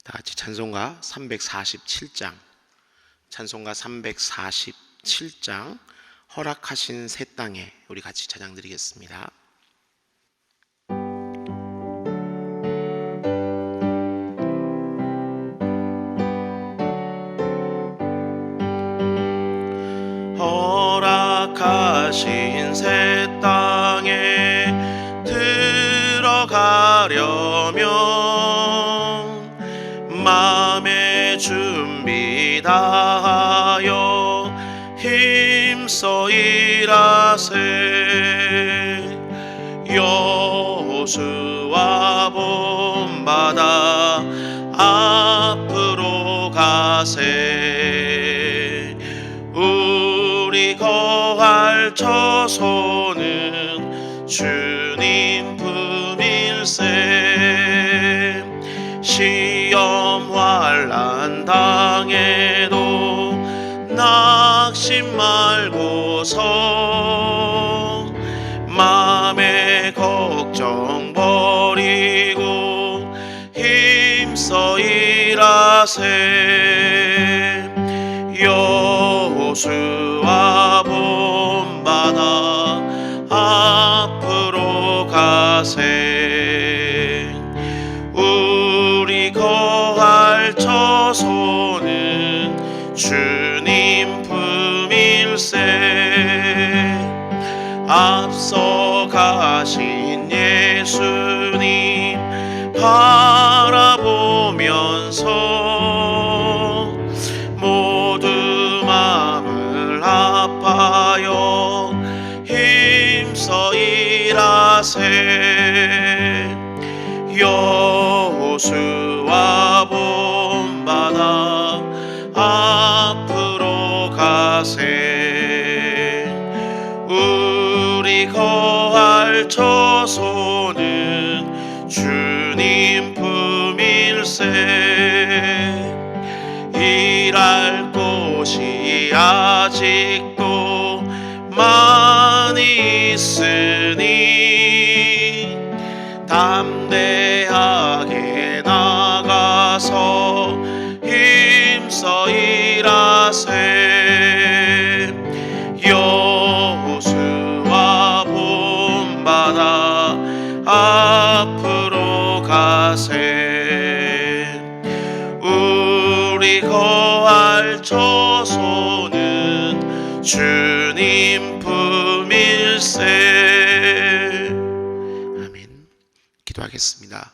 다 같이 찬송가 347장, 찬송가 347장 허락하신 새 땅에 우리 같이 찬양 드리겠습니다. 허락하신 새 땅에 들어가려면 마음의 준비 다하여 힘써 일하세. 여호수아 본받아 앞으로 가세. 우리 거할 처소는 주님 품일세. 시험 환난 당해도 낙심 말고서 마음의 걱정 버리고 힘써 일하세. 여호수아 본받아 앞으로 가세. 우리 거할 처소는 주님 품일세. 앞서 가신 예수님 바라보면서 모두 마음을 아파요 힘써 일하세. 여호수아 본받아 앞으로 가세. 우리 거할 처소는 주님 품일세. 일할 곳이 아직도 많이 있으니 담대하게 나가서 힘써 일하세. 여호수아 본받아 앞으로 가세. 우리 거할 처소는 주님 품일세. 아멘. 기도하겠습니다.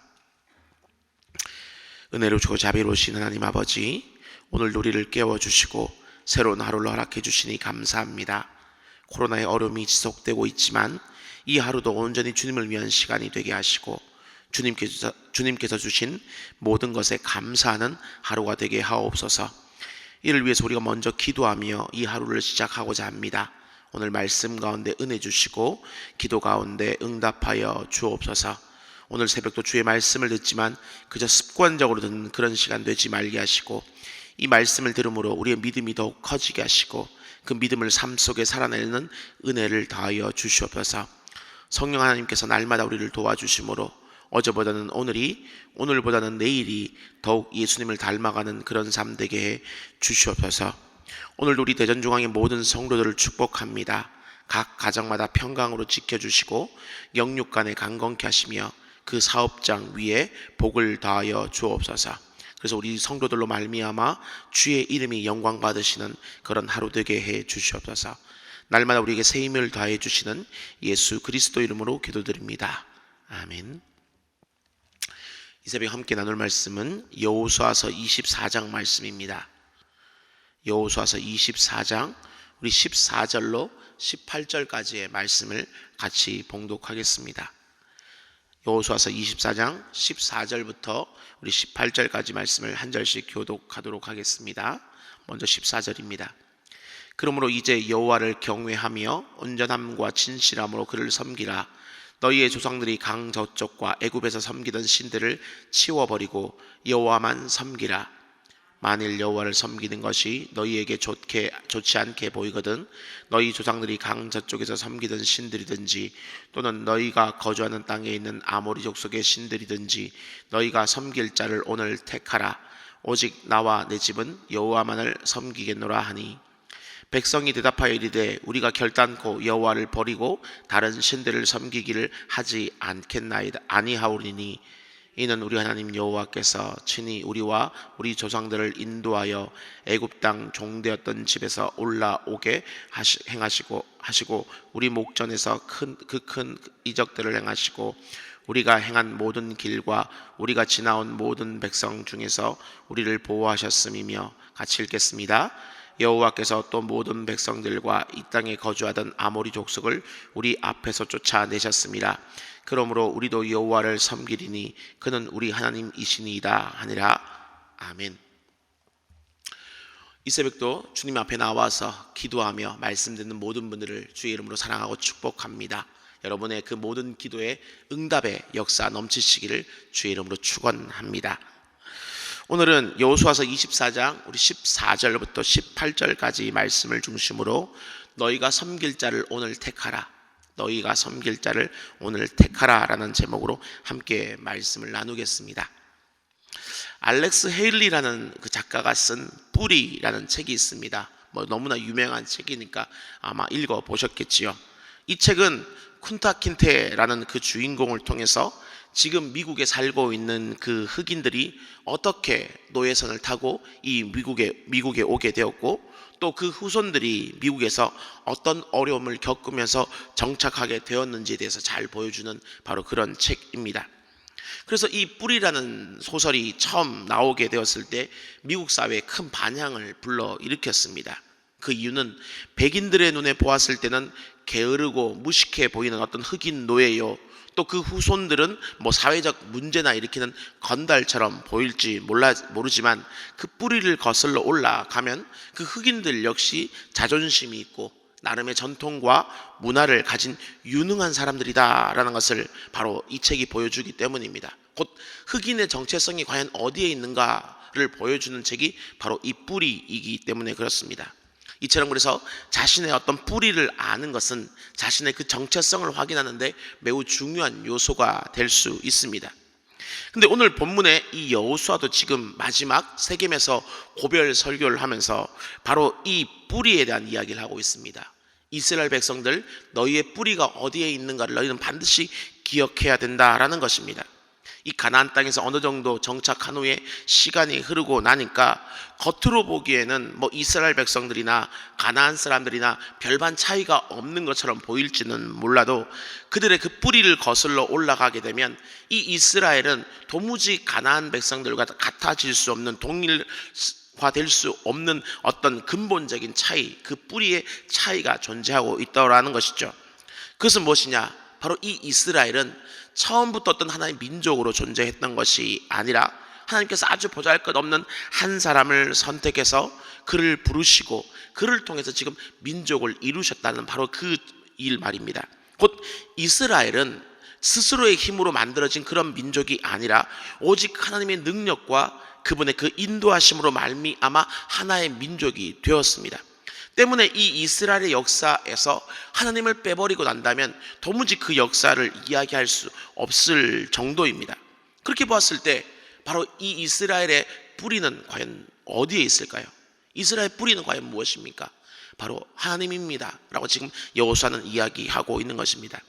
은혜로우시고 자비로우신 하나님 아버지, 오늘 우리를 깨워주시고 새로운 하루를 허락해 주시니 감사합니다. 코로나의 어려움이 지속되고 있지만 이 하루도 온전히 주님을 위한 시간이 되게 하시고 주님께서 주신 모든 것에 감사하는 하루가 되게 하옵소서. 이를 위해서 우리가 먼저 기도하며 이 하루를 시작하고자 합니다. 오늘 말씀 가운데 은혜 주시고 기도 가운데 응답하여 주옵소서. 오늘 새벽도 주의 말씀을 듣지만 그저 습관적으로 듣는 그런 시간 되지 말게 하시고 이 말씀을 들음으로 우리의 믿음이 더욱 커지게 하시고 그 믿음을 삶 속에 살아내는 은혜를 더하여 주시옵소서. 성령 하나님께서 날마다 우리를 도와주심으로 어제보다는 오늘이, 오늘보다는 내일이 더욱 예수님을 닮아가는 그런 삶 되게 해 주시옵소서. 오늘도 우리 대전중앙의 모든 성도들을 축복합니다. 각 가정마다 평강으로 지켜주시고 영육간에 강건케 하시며 그 사업장 위에 복을 더하여 주옵소서. 그래서 우리 성도들로 말미암아 주의 이름이 영광 받으시는 그런 하루 되게 해 주시옵소서. 날마다 우리에게 새 힘을 더해 주시는 예수 그리스도 이름으로 기도드립니다. 아멘. 이 새벽 함께 나눌 말씀은 여호수아서 24장 말씀입니다. 여호수아서 24장 우리 14절로 18절까지의 말씀을 같이 봉독하겠습니다. 여호수아서 24장 14절부터 우리 18절까지 말씀을 한 절씩 교독하도록 하겠습니다. 먼저 14절입니다. 그러므로 이제 여호와를 경외하며 온전함과 진실함으로 그를 섬기라. 너희의 조상들이 강 저쪽과 애굽에서 섬기던 신들을 치워버리고 여호와만 섬기라. 만일 여호와를 섬기는 것이 너희에게 좋지 않게 보이거든 너희 조상들이 강 저쪽에서 섬기던 신들이든지 또는 너희가 거주하는 땅에 있는 아모리 족속의 신들이든지 너희가 섬길 자를 오늘 택하라. 오직 나와 내 집은 여호와만을 섬기겠노라 하니 백성이 대답하여 이르되 우리가 결단코 여호와를 버리고 다른 신들을 섬기기를 하지 않겠나이다 아니하오리니 이는 우리 하나님 여호와께서 친히 우리와 우리 조상들을 인도하여 애굽 땅 종되었던 집에서 올라오게 하시고 우리 목전에서 큰 이적들을 행하시고 우리가 행한 모든 길과 우리가 지나온 모든 백성 중에서 우리를 보호하셨음이며. 같이 읽겠습니다. 여호와께서 또 모든 백성들과 이 땅에 거주하던 아모리 족속을 우리 앞에서 쫓아내셨습니다. 그러므로 우리도 여호와를 섬기리니 그는 우리 하나님이시니이다 하니라. 아멘. 이 새벽도 주님 앞에 나와서 기도하며 말씀 듣는 모든 분들을 주의 이름으로 사랑하고 축복합니다. 여러분의 그 모든 기도에 응답의 역사 넘치시기를 주의 이름으로 축원합니다. 오늘은 여호수아서 24장 우리 14절부터 18절까지 말씀을 중심으로 너희가 섬길 자를 오늘 택하라. 너희가 섬길 자를 오늘 택하라 라는 제목으로 함께 말씀을 나누겠습니다. 알렉스 헤일리라는 그 작가가 쓴 뿌리라는 책이 있습니다. 너무나 유명한 책이니까 아마 읽어보셨겠지요. 이 책은 쿤타 킨테라는 그 주인공을 통해서 지금 미국에 살고 있는 그 흑인들이 어떻게 노예선을 타고 이 미국에 오게 되었고 또 그 후손들이 미국에서 어떤 어려움을 겪으면서 정착하게 되었는지에 대해서 잘 보여주는 바로 그런 책입니다. 그래서 이 뿌리라는 소설이 처음 나오게 되었을 때 미국 사회에 큰 반향을 불러일으켰습니다. 그 이유는 백인들의 눈에 보았을 때는 게으르고 무식해 보이는 어떤 흑인 노예요, 또 그 후손들은 사회적 문제나 일으키는 건달처럼 보일지 모르지만 그 뿌리를 거슬러 올라가면 그 흑인들 역시 자존심이 있고 나름의 전통과 문화를 가진 유능한 사람들이다라는 것을 바로 이 책이 보여주기 때문입니다. 곧 흑인의 정체성이 과연 어디에 있는가를 보여주는 책이 바로 이 뿌리이기 때문에 그렇습니다. 이처럼 그래서 자신의 어떤 뿌리를 아는 것은 자신의 그 정체성을 확인하는데 매우 중요한 요소가 될 수 있습니다. 근데 오늘 본문의 이 여호수아도 지금 마지막 세겜에서 고별 설교를 하면서 바로 이 뿌리에 대한 이야기를 하고 있습니다. 이스라엘 백성들, 너희의 뿌리가 어디에 있는가를 너희는 반드시 기억해야 된다라는 것입니다. 이 가나안 땅에서 어느 정도 정착한 후에 시간이 흐르고 나니까 겉으로 보기에는 이스라엘 백성들이나 가나안 사람들이나 별반 차이가 없는 것처럼 보일지는 몰라도 그들의 그 뿌리를 거슬러 올라가게 되면 이 이스라엘은 도무지 가나안 백성들과 같아질 수 없는, 동일화될 수 없는 어떤 근본적인 차이, 그 뿌리의 차이가 존재하고 있다라는 것이죠. 그것은 무엇이냐? 바로 이 이스라엘은 처음부터 어떤 하나의 민족으로 존재했던 것이 아니라 하나님께서 아주 보잘것없는 한 사람을 선택해서 그를 부르시고 그를 통해서 지금 민족을 이루셨다는 바로 그 일 말입니다. 곧 이스라엘은 스스로의 힘으로 만들어진 그런 민족이 아니라 오직 하나님의 능력과 그분의 그 인도하심으로 말미암아 하나의 민족이 되었습니다. 때문에 이 이스라엘의 역사에서 하나님을 빼버리고 난다면 도무지 그 역사를 이야기할 수 없을 정도입니다. 그렇게 보았을 때 바로 이 이스라엘의 뿌리는 과연 어디에 있을까요? 이스라엘 뿌리는 과연 무엇입니까? 바로 하나님입니다 라고 지금 여호수아는 이야기하고 있는 것입니다.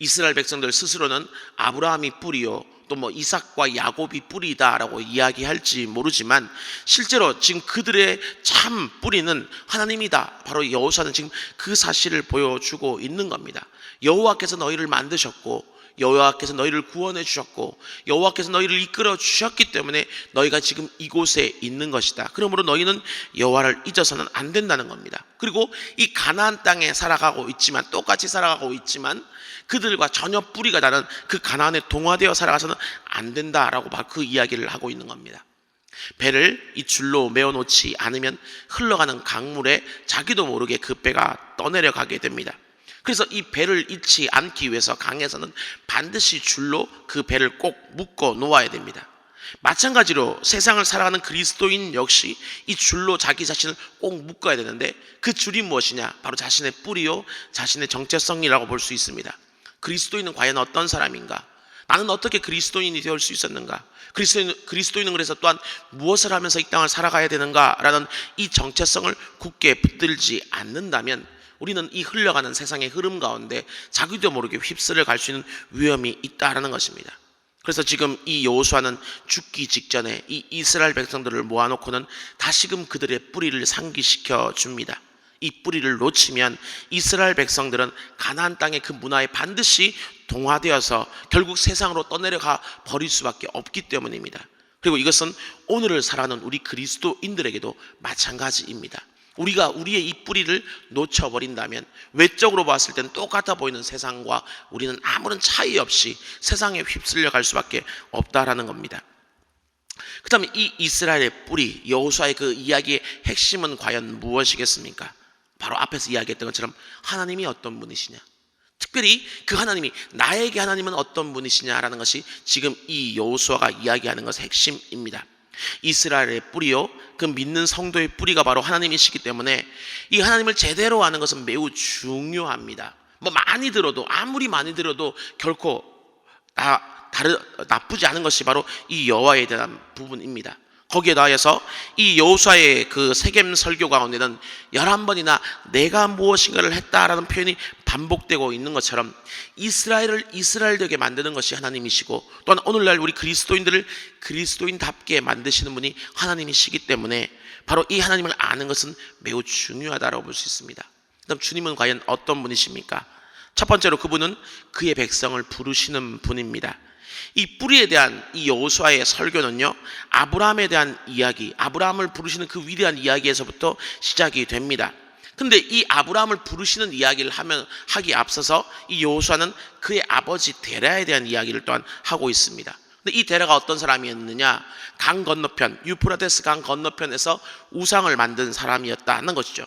이스라엘 백성들 스스로는 아브라함이 뿌리요 또 이삭과 야곱이 뿌리다라고 이야기할지 모르지만 실제로 지금 그들의 참 뿌리는 하나님이다. 바로 여호수아는 지금 그 사실을 보여주고 있는 겁니다. 여호와께서 너희를 만드셨고 여호와께서 너희를 구원해 주셨고 여호와께서 너희를 이끌어 주셨기 때문에 너희가 지금 이곳에 있는 것이다. 그러므로 너희는 여호와를 잊어서는 안 된다는 겁니다. 그리고 이 가나안 땅에 살아가고 있지만, 똑같이 살아가고 있지만 그들과 전혀 뿌리가 다른 그 가나안에 동화되어 살아가서는 안 된다라고 바로 그 이야기를 하고 있는 겁니다. 배를 이 줄로 메어놓지 않으면 흘러가는 강물에 자기도 모르게 그 배가 떠내려가게 됩니다. 그래서 이 배를 잃지 않기 위해서 강에서는 반드시 줄로 그 배를 꼭 묶어 놓아야 됩니다. 마찬가지로 세상을 살아가는 그리스도인 역시 이 줄로 자기 자신을 꼭 묶어야 되는데, 그 줄이 무엇이냐? 바로 자신의 뿌리요, 자신의 정체성이라고 볼 수 있습니다. 그리스도인은 과연 어떤 사람인가? 나는 어떻게 그리스도인이 되어 수 있었는가? 그리스도인은 그래서 또한 무엇을 하면서 이 땅을 살아가야 되는가라는 이 정체성을 굳게 붙들지 않는다면 우리는 이 흘러가는 세상의 흐름 가운데 자기도 모르게 휩쓸려 갈 수 있는 위험이 있다라는 것입니다. 그래서 지금 이 여호수아는 죽기 직전에 이 이스라엘 백성들을 모아놓고는 다시금 그들의 뿌리를 상기시켜 줍니다. 이 뿌리를 놓치면 이스라엘 백성들은 가나안 땅의 그 문화에 반드시 동화되어서 결국 세상으로 떠내려가 버릴 수밖에 없기 때문입니다. 그리고 이것은 오늘을 살아가는 우리 그리스도인들에게도 마찬가지입니다. 우리가 우리의 이 뿌리를 놓쳐버린다면 외적으로 봤을 때는 똑같아 보이는 세상과 우리는 아무런 차이 없이 세상에 휩쓸려 갈 수밖에 없다라는 겁니다. 그 다음에 이 이스라엘의 뿌리, 여호수아의 그 이야기의 핵심은 과연 무엇이겠습니까? 바로 앞에서 이야기했던 것처럼 하나님이 어떤 분이시냐, 특별히 그 하나님이 나에게 하나님은 어떤 분이시냐라는 것이 지금 이 여호수아가 이야기하는 것의 핵심입니다. 이스라엘의 뿌리요, 그 믿는 성도의 뿌리가 바로 하나님이시기 때문에 이 하나님을 제대로 아는 것은 매우 중요합니다. 많이 들어도, 아무리 많이 들어도 결코 나쁘지 않은 것이 바로 이 여호와에 대한 부분입니다. 거기에 더해서 이 여호수아의 그 세겜 설교 가운데는 11번이나 내가 무엇인가를 했다라는 표현이 반복되고 있는 것처럼 이스라엘을 이스라엘되게 만드는 것이 하나님이시고, 또한 오늘날 우리 그리스도인들을 그리스도인답게 만드시는 분이 하나님이시기 때문에 바로 이 하나님을 아는 것은 매우 중요하다고 볼 수 있습니다. 그럼 주님은 과연 어떤 분이십니까? 첫 번째로 그분은 그의 백성을 부르시는 분입니다. 이 뿌리에 대한 이 여호수아의 설교는요, 아브라함에 대한 이야기, 아브라함을 부르시는 그 위대한 이야기에서부터 시작이 됩니다. 근데 이 아브라함을 부르시는 이야기를 하기에 앞서서 이 여호수아는 그의 아버지 데라에 대한 이야기를 또한 하고 있습니다. 근데 이 데라가 어떤 사람이었느냐? 강 건너편, 유프라테스 강 건너편에서 우상을 만든 사람이었다는 것이죠.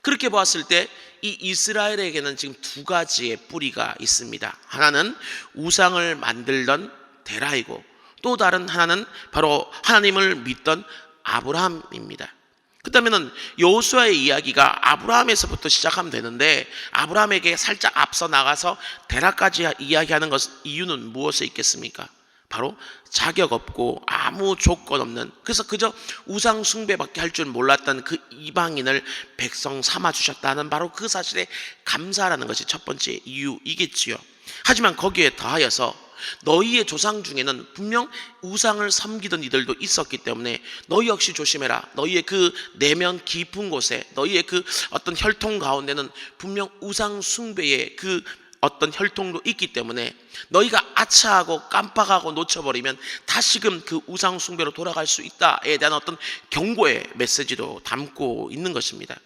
그렇게 보았을 때 이 이스라엘에게는 지금 두 가지의 뿌리가 있습니다. 하나는 우상을 만들던 데라이고, 또 다른 하나는 바로 하나님을 믿던 아브라함입니다. 그렇다면 여호수아의 이야기가 아브라함에서부터 시작하면 되는데 아브라함에게 살짝 앞서 나가서 데라까지 이야기하는 이유는 무엇에 있겠습니까? 바로 자격 없고 아무 조건 없는, 그래서 그저 우상 숭배밖에 할 줄 몰랐던 그 이방인을 백성 삼아 주셨다는 바로 그 사실에 감사라는 것이 첫 번째 이유이겠지요. 하지만 거기에 더하여서 너희의 조상 중에는 분명 우상을 섬기던 이들도 있었기 때문에 너희 역시 조심해라. 너희의 그 내면 깊은 곳에, 너희의 그 어떤 혈통 가운데는 분명 우상 숭배의 그 어떤 혈통도 있기 때문에 너희가 아차하고 깜빡하고 놓쳐버리면 다시금 그 우상 숭배로 돌아갈 수 있다에 대한 어떤 경고의 메시지도 담고 있는 것입니다.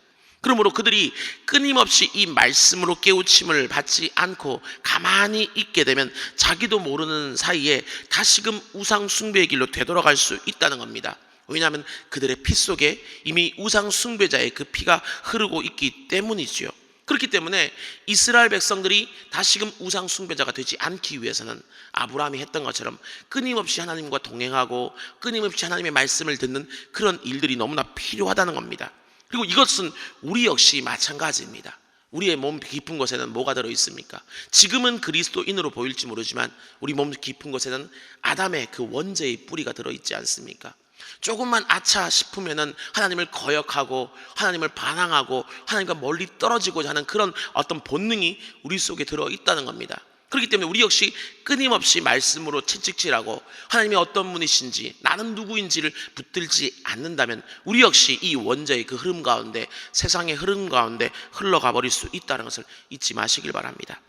그러므로 그들이 끊임없이 이 말씀으로 깨우침을 받지 않고 가만히 있게 되면 자기도 모르는 사이에 다시금 우상 숭배의 길로 되돌아갈 수 있다는 겁니다. 왜냐하면 그들의 피 속에 이미 우상 숭배자의 그 피가 흐르고 있기 때문이지요. 그렇기 때문에 이스라엘 백성들이 다시금 우상 숭배자가 되지 않기 위해서는 아브라함이 했던 것처럼 끊임없이 하나님과 동행하고 끊임없이 하나님의 말씀을 듣는 그런 일들이 너무나 필요하다는 겁니다. 그리고 이것은 우리 역시 마찬가지입니다. 우리의 몸 깊은 곳에는 뭐가 들어있습니까? 지금은 그리스도인으로 보일지 모르지만 우리 몸 깊은 곳에는 아담의 그 원죄의 뿌리가 들어있지 않습니까? 조금만 아차 싶으면은 하나님을 거역하고 하나님을 반항하고 하나님과 멀리 떨어지고자 하는 그런 어떤 본능이 우리 속에 들어있다는 겁니다. 그렇기 때문에 우리 역시 끊임없이 말씀으로 채찍질하고 하나님이 어떤 분이신지 나는 누구인지를 붙들지 않는다면 우리 역시 이 원죄의 그 흐름 가운데, 세상의 흐름 가운데 흘러가 버릴 수 있다는 것을 잊지 마시길 바랍니다.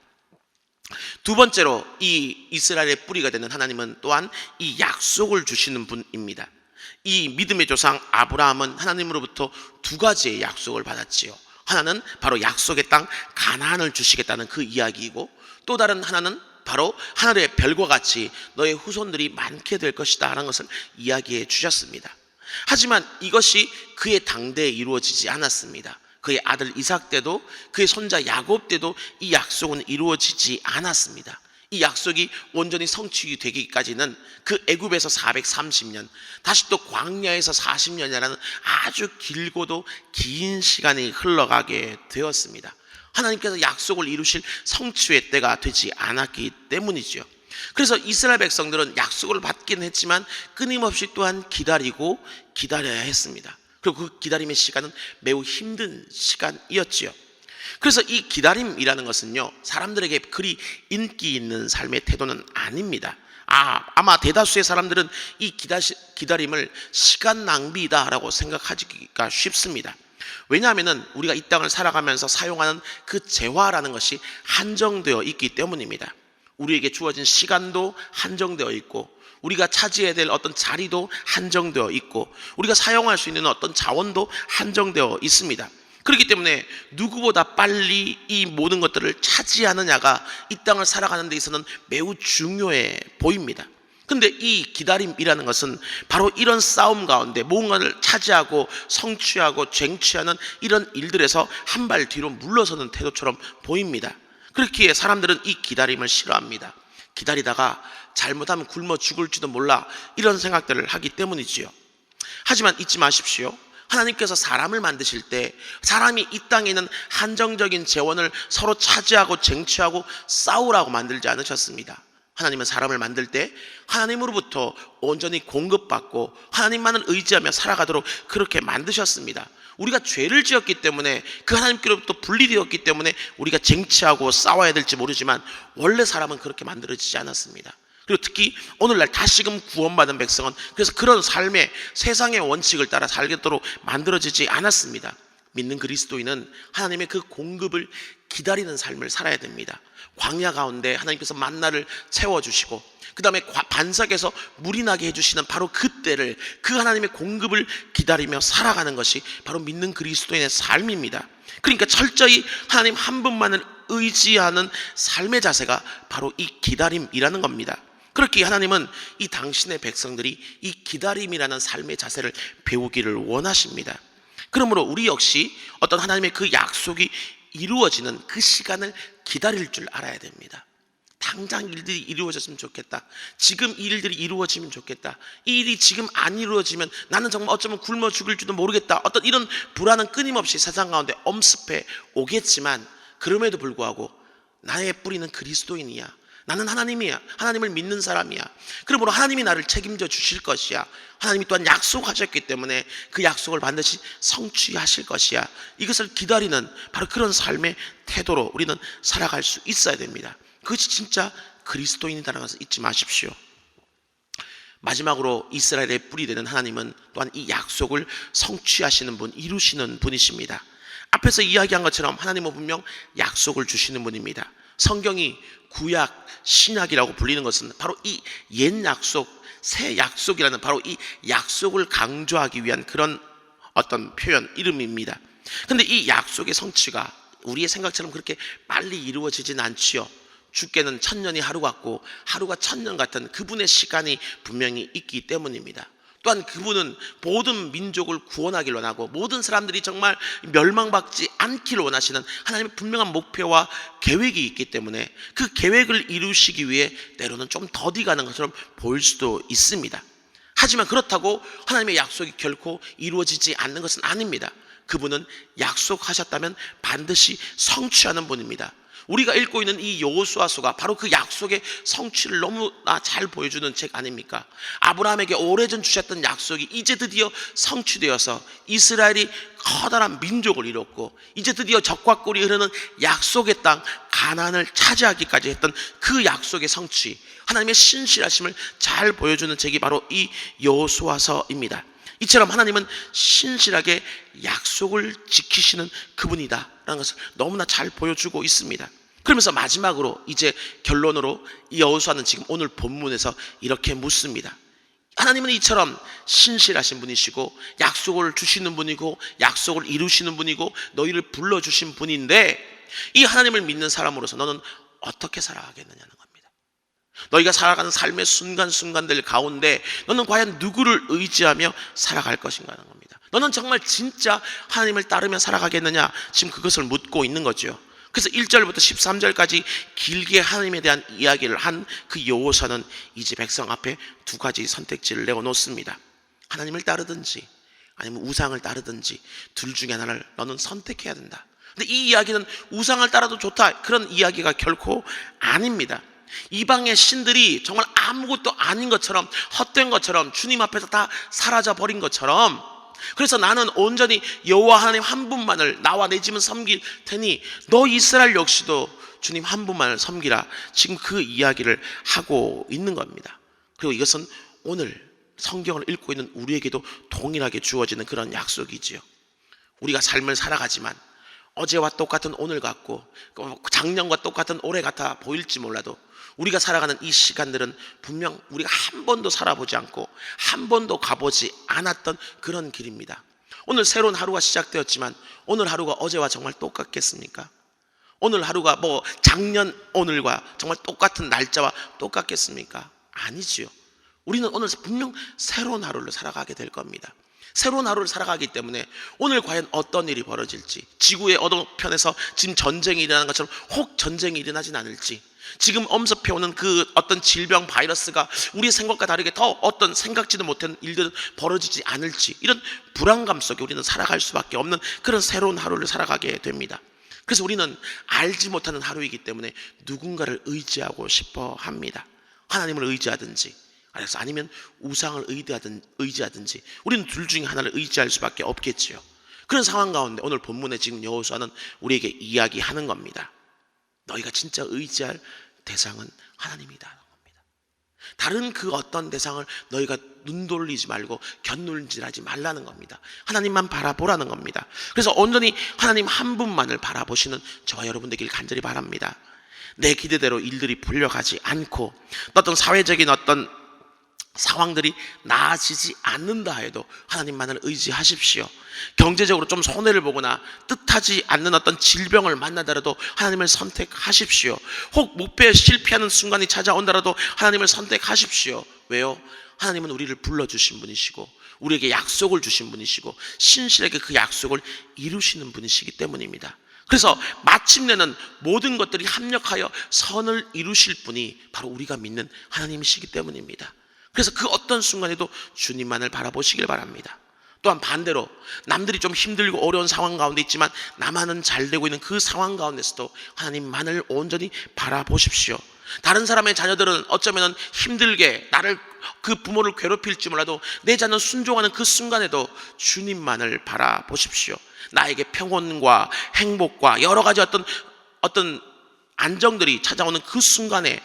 두 번째로 이 이스라엘의 뿌리가 되는 하나님은 또한 이 약속을 주시는 분입니다. 이 믿음의 조상 아브라함은 하나님으로부터 두 가지의 약속을 받았지요. 하나는 바로 약속의 땅 가나안을 주시겠다는 그 이야기이고, 또 다른 하나는 바로 하늘의 별과 같이 너의 후손들이 많게 될 것이다 라는 것을 이야기해 주셨습니다. 하지만 이것이 그의 당대에 이루어지지 않았습니다. 그의 아들 이삭 때도 그의 손자 야곱 때도 이 약속은 이루어지지 않았습니다. 이 약속이 온전히 성취되기까지는 그 애굽에서 430년, 다시 또 광야에서 40년이라는 아주 길고도 긴 시간이 흘러가게 되었습니다. 하나님께서 약속을 이루실 성취의 때가 되지 않았기 때문이죠. 그래서 이스라엘 백성들은 약속을 받긴 했지만 끊임없이 또한 기다리고 기다려야 했습니다. 그리고 그 기다림의 시간은 매우 힘든 시간이었지요. 그래서 이 기다림이라는 것은요, 사람들에게 그리 인기 있는 삶의 태도는 아닙니다. 아마 대다수의 사람들은 이 기다림을 시간 낭비다라고 생각하기가 쉽습니다. 왜냐하면 우리가 이 땅을 살아가면서 사용하는 그 재화라는 것이 한정되어 있기 때문입니다. 우리에게 주어진 시간도 한정되어 있고, 우리가 차지해야 될 어떤 자리도 한정되어 있고, 우리가 사용할 수 있는 어떤 자원도 한정되어 있습니다. 그렇기 때문에 누구보다 빨리 이 모든 것들을 차지하느냐가 이 땅을 살아가는 데 있어서는 매우 중요해 보입니다. 근데 이 기다림이라는 것은 바로 이런 싸움 가운데 무언가를 차지하고 성취하고 쟁취하는 이런 일들에서 한 발 뒤로 물러서는 태도처럼 보입니다. 그렇기에 사람들은 이 기다림을 싫어합니다. 기다리다가 잘못하면 굶어 죽을지도 몰라, 이런 생각들을 하기 때문이지요. 하지만 잊지 마십시오. 하나님께서 사람을 만드실 때 사람이 이 땅에 있는 한정적인 재원을 서로 차지하고 쟁취하고 싸우라고 만들지 않으셨습니다. 하나님은 사람을 만들 때 하나님으로부터 온전히 공급받고 하나님만을 의지하며 살아가도록 그렇게 만드셨습니다. 우리가 죄를 지었기 때문에, 그 하나님께로부터 분리되었기 때문에 우리가 쟁취하고 싸워야 될지 모르지만 원래 사람은 그렇게 만들어지지 않았습니다. 그리고 특히 오늘날 다시금 구원받은 백성은 그래서 그런 삶의 세상의 원칙을 따라 살겠도록 만들어지지 않았습니다. 믿는 그리스도인은 하나님의 그 공급을 기다리는 삶을 살아야 됩니다. 광야 가운데 하나님께서 만나를 채워주시고 그 다음에 반석에서 물이 나게 해주시는 바로 그때를, 그 하나님의 공급을 기다리며 살아가는 것이 바로 믿는 그리스도인의 삶입니다. 그러니까 철저히 하나님 한 분만을 의지하는 삶의 자세가 바로 이 기다림이라는 겁니다. 그렇게 하나님은 이 당신의 백성들이 이 기다림이라는 삶의 자세를 배우기를 원하십니다. 그러므로 우리 역시 어떤 하나님의 그 약속이 이루어지는 그 시간을 기다릴 줄 알아야 됩니다. 당장 일들이 이루어졌으면 좋겠다. 지금 이 일들이 이루어지면 좋겠다. 이 일이 지금 안 이루어지면 나는 정말 어쩌면 굶어 죽을지도 모르겠다. 어떤 이런 불안은 끊임없이 세상 가운데 엄습해 오겠지만, 그럼에도 불구하고 나의 뿌리는 그리스도인이야. 나는 하나님이야. 하나님을 믿는 사람이야. 그러므로 하나님이 나를 책임져 주실 것이야. 하나님이 또한 약속하셨기 때문에 그 약속을 반드시 성취하실 것이야. 이것을 기다리는 바로 그런 삶의 태도로 우리는 살아갈 수 있어야 됩니다. 그것이 진짜 그리스도인이라는 것을 잊지 마십시오. 마지막으로 이스라엘의 뿌리 되는 하나님은 또한 이 약속을 성취하시는 분, 이루시는 분이십니다. 앞에서 이야기한 것처럼 하나님은 분명 약속을 주시는 분입니다. 성경이 구약, 신약이라고 불리는 것은 바로 이 옛 약속, 새 약속이라는 바로 이 약속을 강조하기 위한 그런 어떤 표현, 이름입니다. 그런데 이 약속의 성취가 우리의 생각처럼 그렇게 빨리 이루어지진 않지요. 주께는 천년이 하루 같고 하루가 천년 같은 그분의 시간이 분명히 있기 때문입니다. 또한 그분은 모든 민족을 구원하길 원하고 모든 사람들이 정말 멸망받지 않기를 원하시는 하나님의 분명한 목표와 계획이 있기 때문에 그 계획을 이루시기 위해 때로는 좀 더디 가는 것처럼 보일 수도 있습니다. 하지만 그렇다고 하나님의 약속이 결코 이루어지지 않는 것은 아닙니다. 그분은 약속하셨다면 반드시 성취하는 분입니다. 우리가 읽고 있는 이 여호수아서가 바로 그 약속의 성취를 너무나 잘 보여주는 책 아닙니까? 아브라함에게 오래전 주셨던 약속이 이제 드디어 성취되어서 이스라엘이 커다란 민족을 이뤘고, 이제 드디어 적과 꿀이 흐르는 약속의 땅 가나안을 차지하기까지 했던 그 약속의 성취, 하나님의 신실하심을 잘 보여주는 책이 바로 이 여호수아서입니다. 이처럼 하나님은 신실하게 약속을 지키시는 그분이다 라는 것을 너무나 잘 보여주고 있습니다. 그러면서 마지막으로 이제 결론으로 이 여호수아는 지금 오늘 본문에서 이렇게 묻습니다. 하나님은 이처럼 신실하신 분이시고 약속을 주시는 분이고 약속을 이루시는 분이고 너희를 불러주신 분인데, 이 하나님을 믿는 사람으로서 너는 어떻게 살아가겠느냐는 겁니다. 너희가 살아가는 삶의 순간순간들 가운데 너는 과연 누구를 의지하며 살아갈 것인가 하는 겁니다. 너는 정말 진짜 하나님을 따르며 살아가겠느냐, 지금 그것을 묻고 있는 거죠. 그래서 1절부터 13절까지 길게 하나님에 대한 이야기를 한 그 여호수아는 이제 백성 앞에 두 가지 선택지를 내어놓습니다. 하나님을 따르든지 아니면 우상을 따르든지 둘 중에 하나를 너는 선택해야 된다. 근데 이 이야기는 우상을 따라도 좋다 그런 이야기가 결코 아닙니다. 이방의 신들이 정말 아무것도 아닌 것처럼, 헛된 것처럼, 주님 앞에서 다 사라져 버린 것처럼, 그래서 나는 온전히 여호와 하나님 한 분만을, 나와 내 집은 섬길 테니 너 이스라엘 역시도 주님 한 분만을 섬기라, 지금 그 이야기를 하고 있는 겁니다. 그리고 이것은 오늘 성경을 읽고 있는 우리에게도 동일하게 주어지는 그런 약속이지요. 우리가 삶을 살아가지만 어제와 똑같은 오늘 같고 작년과 똑같은 올해 같아 보일지 몰라도 우리가 살아가는 이 시간들은 분명 우리가 한 번도 살아보지 않고 한 번도 가보지 않았던 그런 길입니다. 오늘 새로운 하루가 시작되었지만 오늘 하루가 어제와 정말 똑같겠습니까? 오늘 하루가 뭐 작년 오늘과 정말 똑같은 날짜와 똑같겠습니까? 아니지요. 우리는 오늘 분명 새로운 하루를 살아가게 될 겁니다. 새로운 하루를 살아가기 때문에 오늘 과연 어떤 일이 벌어질지, 지구의 어느 편에서 지금 전쟁이 일어나는 것처럼 혹 전쟁이 일어나진 않을지, 지금 엄습해오는 그 어떤 질병 바이러스가 우리의 생각과 다르게 더 어떤 생각지도 못한 일들은 벌어지지 않을지, 이런 불안감 속에 우리는 살아갈 수밖에 없는 그런 새로운 하루를 살아가게 됩니다. 그래서 우리는 알지 못하는 하루이기 때문에 누군가를 의지하고 싶어 합니다. 하나님을 의지하든지 그래서 아니면 우상을 의지하든지 우리는 둘 중에 하나를 의지할 수밖에 없겠지요. 그런 상황 가운데 오늘 본문에 지금 여호수아는 우리에게 이야기하는 겁니다. 너희가 진짜 의지할 대상은 하나님이다. 다른 그 어떤 대상을 너희가 눈 돌리지 말고 곁눈질하지 말라는 겁니다. 하나님만 바라보라는 겁니다. 그래서 온전히 하나님 한 분만을 바라보시는 저와 여러분 되길 간절히 바랍니다. 내 기대대로 일들이 풀려가지 않고 어떤 사회적인 어떤 상황들이 나아지지 않는다 해도 하나님만을 의지하십시오. 경제적으로 좀 손해를 보거나 뜻하지 않는 어떤 질병을 만나더라도 하나님을 선택하십시오. 혹 목표에 실패하는 순간이 찾아온다라도 하나님을 선택하십시오. 왜요? 하나님은 우리를 불러주신 분이시고 우리에게 약속을 주신 분이시고 신실하게 그 약속을 이루시는 분이시기 때문입니다. 그래서 마침내는 모든 것들이 합력하여 선을 이루실 분이 바로 우리가 믿는 하나님이시기 때문입니다. 그래서 그 어떤 순간에도 주님만을 바라보시길 바랍니다. 또한 반대로 남들이 좀 힘들고 어려운 상황 가운데 있지만 나만은 잘 되고 있는 그 상황 가운데서도 하나님만을 온전히 바라보십시오. 다른 사람의 자녀들은 어쩌면 힘들게 나를 그 부모를 괴롭힐지 몰라도 내 자녀는 순종하는 그 순간에도 주님만을 바라보십시오. 나에게 평온과 행복과 여러 가지 어떤 안정들이 찾아오는 그 순간에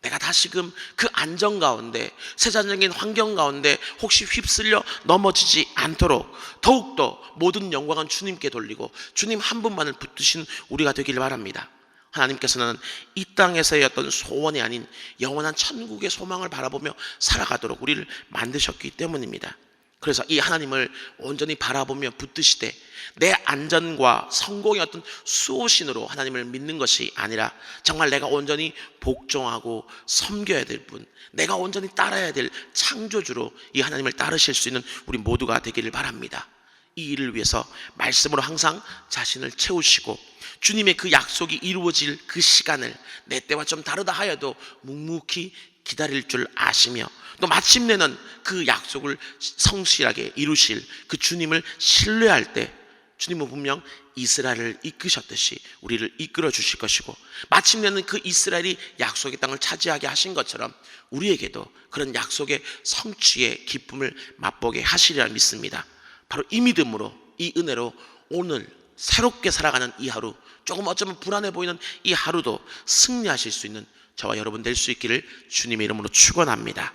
내가 다시금 그 안정 가운데 세상적인 환경 가운데 혹시 휩쓸려 넘어지지 않도록 더욱더 모든 영광은 주님께 돌리고 주님 한 분만을 붙드신 우리가 되기를 바랍니다. 하나님께서는 이 땅에서의 어떤 소원이 아닌 영원한 천국의 소망을 바라보며 살아가도록 우리를 만드셨기 때문입니다. 그래서 이 하나님을 온전히 바라보며 붙드시되 내 안전과 성공의 어떤 수호신으로 하나님을 믿는 것이 아니라 정말 내가 온전히 복종하고 섬겨야 될 분, 내가 온전히 따라야 될 창조주로 이 하나님을 따르실 수 있는 우리 모두가 되기를 바랍니다. 이 일을 위해서 말씀으로 항상 자신을 채우시고 주님의 그 약속이 이루어질 그 시간을 내 때와 좀 다르다 하여도 묵묵히 기다릴 줄 아시며 또 마침내는 그 약속을 성실하게 이루실 그 주님을 신뢰할 때 주님은 분명 이스라엘을 이끄셨듯이 우리를 이끌어 주실 것이고 마침내는 그 이스라엘이 약속의 땅을 차지하게 하신 것처럼 우리에게도 그런 약속의 성취의 기쁨을 맛보게 하시리라 믿습니다. 바로 이 믿음으로 이 은혜로 오늘 새롭게 살아가는 이 하루, 조금 어쩌면 불안해 보이는 이 하루도 승리하실 수 있는 저와 여러분 될 수 있기를 주님의 이름으로 축원합니다.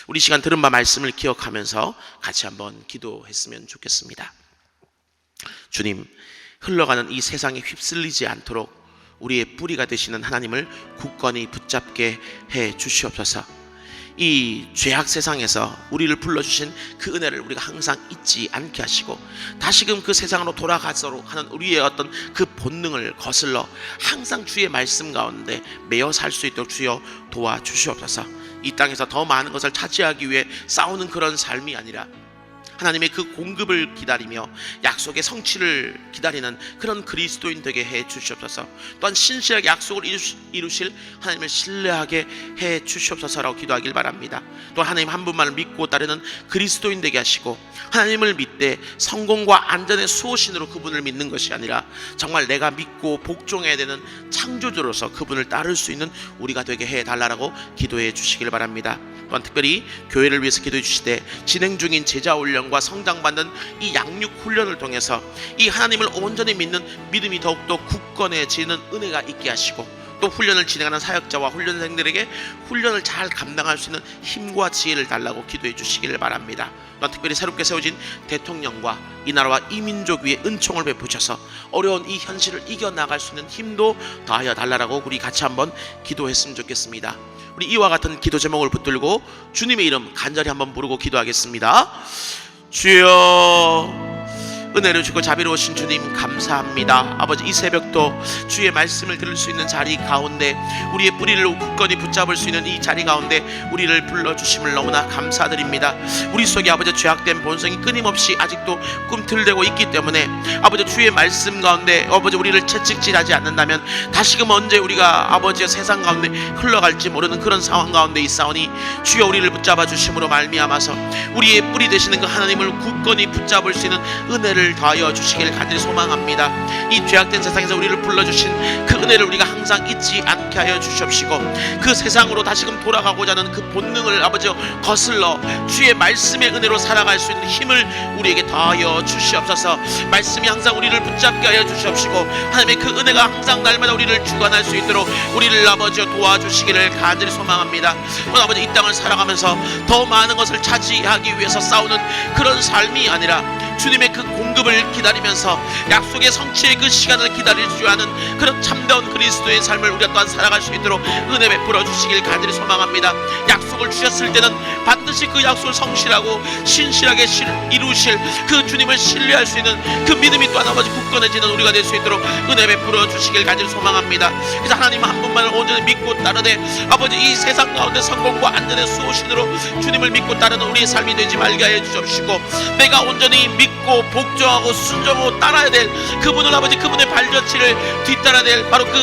우리 시간 들은 바 말씀을 기억하면서 같이 한번 기도했으면 좋겠습니다. 주님, 흘러가는 이 세상에 휩쓸리지 않도록 우리의 뿌리가 되시는 하나님을 굳건히 붙잡게 해 주시옵소서. 이 죄악 세상에서 우리를 불러주신 그 은혜를 우리가 항상 잊지 않게 하시고 다시금 그 세상으로 돌아가도록 하는 우리의 어떤 그 본능을 거슬러 항상 주의 말씀 가운데 매여 살 수 있도록 주여 도와주시옵소서. 이 땅에서 더 많은 것을 차지하기 위해 싸우는 그런 삶이 아니라 하나님의 그 공급을 기다리며 약속의 성취를 기다리는 그런 그리스도인 되게 해 주시옵소서. 또한 신실하게 약속을 이루실 하나님을 신뢰하게 해 주시옵소서라고 기도하길 바랍니다. 또 하나님 한 분만을 믿고 따르는 그리스도인 되게 하시고, 하나님을 믿되 성공과 안전의 수호신으로 그분을 믿는 것이 아니라 정말 내가 믿고 복종해야 되는 창조주로서 그분을 따를 수 있는 우리가 되게 해달라고 기도해 주시길 바랍니다. 또한 특별히 교회를 위해서 기도해 주시되 진행 중인 제자 훈련과 성장받는 이 양육 훈련을 통해서 이 하나님을 온전히 믿는 믿음이 더욱더 굳건해지는 은혜가 있게 하시고, 또 훈련을 진행하는 사역자와 훈련생들에게 훈련을 잘 감당할 수 있는 힘과 지혜를 달라고 기도해 주시기를 바랍니다. 또한 특별히 새롭게 세워진 대통령과 이 나라와 이 민족 위에 은총을 베푸셔서 어려운 이 현실을 이겨나갈 수 있는 힘도 더하여 달라고 우리 같이 한번 기도했으면 좋겠습니다. 우리 이와 같은 기도 제목을 붙들고 주님의 이름 간절히 한번 부르고 기도하겠습니다. 주여, 은혜를 주고 자비로우신 주님 감사합니다. 아버지, 이 새벽도 주의 말씀을 들을 수 있는 자리 가운데, 우리의 뿌리를 굳건히 붙잡을 수 있는 이 자리 가운데 우리를 불러주심을 너무나 감사드립니다. 우리 속에 아버지 죄악된 본성이 끊임없이 아직도 꿈틀대고 있기 때문에 아버지 주의 말씀 가운데 아버지 우리를 채찍질하지 않는다면 다시금 언제 우리가 아버지의 세상 가운데 흘러갈지 모르는 그런 상황 가운데 있사오니, 주여 우리를 붙잡아 주심으로 말미암아서 우리의 뿌리 되시는 그 하나님을 굳건히 붙잡을 수 있는 은혜를 더하여 주시길 간절히 소망합니다. 이 죄악된 세상에서 우리를 불러주신 그 은혜를 우리가 항상 잊지 않게 하여 주시옵시고, 그 세상으로 다시금 돌아가고자 하는 그 본능을 아버지 거슬러 주의 말씀의 은혜로 살아갈 수 있는 힘을 우리에게 더하여 주시옵소서. 말씀이 항상 우리를 붙잡게 하여 주시옵시고, 하나님의 그 은혜가 항상 날마다 우리를 주관할 수 있도록 우리를 아버지 도와주시기를 간절히 소망합니다. 오늘 아버지 이 땅을 살아가면서 더 많은 것을 차지하기 위해서 싸우는 그런 삶이 아니라 주님의 그 공급을 기다리면서 약속의 성취의 그 시간을 기다릴 줄 아는 그런 참다운 그리스도의 삶을 우리가 또한 살아갈 수 있도록 은혜 베풀어 주시길 간절히 소망합니다. 약속을 주셨을 때는 반드시 그 약속을 성실하고 신실하게 이루실 그 주님을 신뢰할 수 있는 그 믿음이 또한 아버지 굳건해지는 우리가 될 수 있도록 은혜 베풀어 주시길 간절히 소망합니다. 그래서 하나님 한 분만을 온전히 믿고 따르되 아버지 이 세상 가운데 성공과 안전의 수호신으로 주님을 믿고 따르는 우리의 삶이 되지 말게 하여 주옵시고, 내가 온전히 믿고 복종하고 순종하고 따라야 될 그분을 아버지 그분의 발자취를 뒤따라야 될 바로 그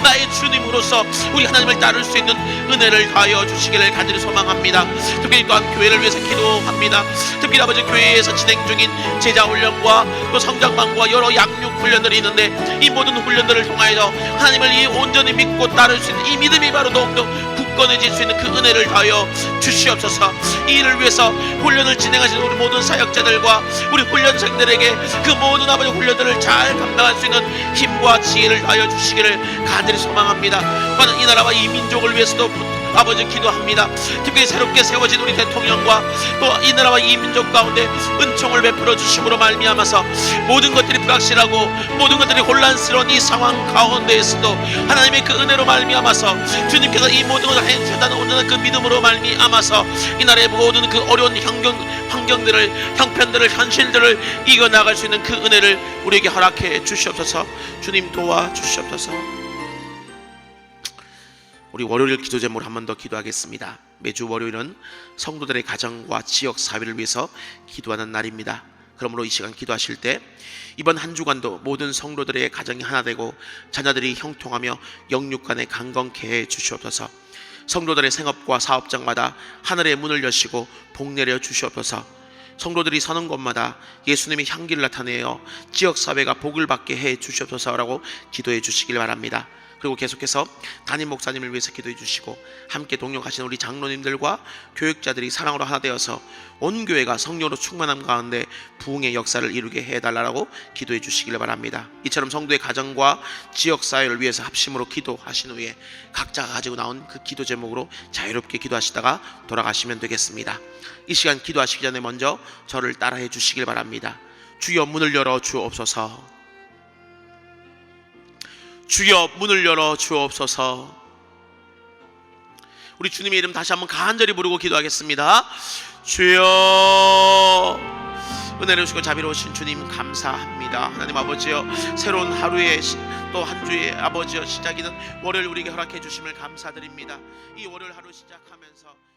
나의 주님으로서 우리 하나님을 따를 수 있는 은혜를 더하여 주시기를 간절히 소망합니다. 특별히 또한 교회를 위해서 기도합니다. 특별히 아버지 교회에서 진행 중인 제자 훈련과 또 성장반과 여러 양육 훈련들이 있는데, 이 모든 훈련들을 통하여 하나님을 이 온전히 믿고 따를 수 있는 이 믿음이 바로 더욱더 굳건해질 수 있는 그 은혜를 더하여 주시옵소서. 이 일을 위해서 훈련을 진행하시는 우리 모든 사역자들과 우리 훈련생들에게 그 모든 아버지 훈련들을 잘 감당할 수 있는 힘과 지혜를 더하여 주시기를 간절히 소망합니다. 또한 이 나라와 이 민족을 위해서도 아버지 기도합니다. 특별히 새롭게 세워진 우리 대통령과 또 이 나라와 이 민족 가운데 은총을 베풀어 주심으로 말미암아서 모든 것들이 불확실하고 모든 것들이 혼란스러운 이 상황 가운데에서도 하나님의 그 은혜로 말미암아서 주님께서 이 모든 것을 해주셨다는 온전한 그 믿음으로 말미암아서 이 나라의 모든 그 어려운 환경들을, 형편들을, 현실들을 이겨나갈 수 있는 그 은혜를 우리에게 허락해 주시옵소서. 주님 도와주시옵소서. 우리 월요일 기도 제목을 한 번 더 기도하겠습니다. 매주 월요일은 성도들의 가정과 지역 사회를 위해서 기도하는 날입니다. 그러므로 이 시간 기도하실 때 이번 한 주간도 모든 성도들의 가정이 하나 되고 자녀들이 형통하며 영육간에 강건케 해 주시옵소서. 성도들의 생업과 사업장마다 하늘의 문을 여시고 복 내려 주시옵소서. 성도들이 서는 곳마다 예수님의 향기를 나타내어 지역사회가 복을 받게 해 주시옵소서라고 기도해 주시길 바랍니다. 그리고 계속해서 담임 목사님을 위해서 기도해 주시고, 함께 동역하시는 우리 장로님들과 교육자들이 사랑으로 하나 되어서 온 교회가 성령으로 충만함 가운데 부흥의 역사를 이루게 해달라고 기도해 주시길 바랍니다. 이처럼 성도의 가정과 지역사회를 위해서 합심으로 기도하신 후에 각자가 가지고 나온 그 기도 제목으로 자유롭게 기도하시다가 돌아가시면 되겠습니다. 이 시간 기도하시기 전에 먼저 저를 따라해 주시길 바랍니다. 주여 문을 열어 주옵소서. 주여 문을 열어 주옵소서. 우리 주님의 이름 다시 한번 간절히 부르고 기도하겠습니다. 주여, 은혜를 주시고 자비로우신 주님 감사합니다. 하나님 아버지여, 새로운 하루의 또 한 주의 아버지여 시작이는 월요일 우리에게 허락해 주심을 감사드립니다. 이 월요일 하루 시작하면서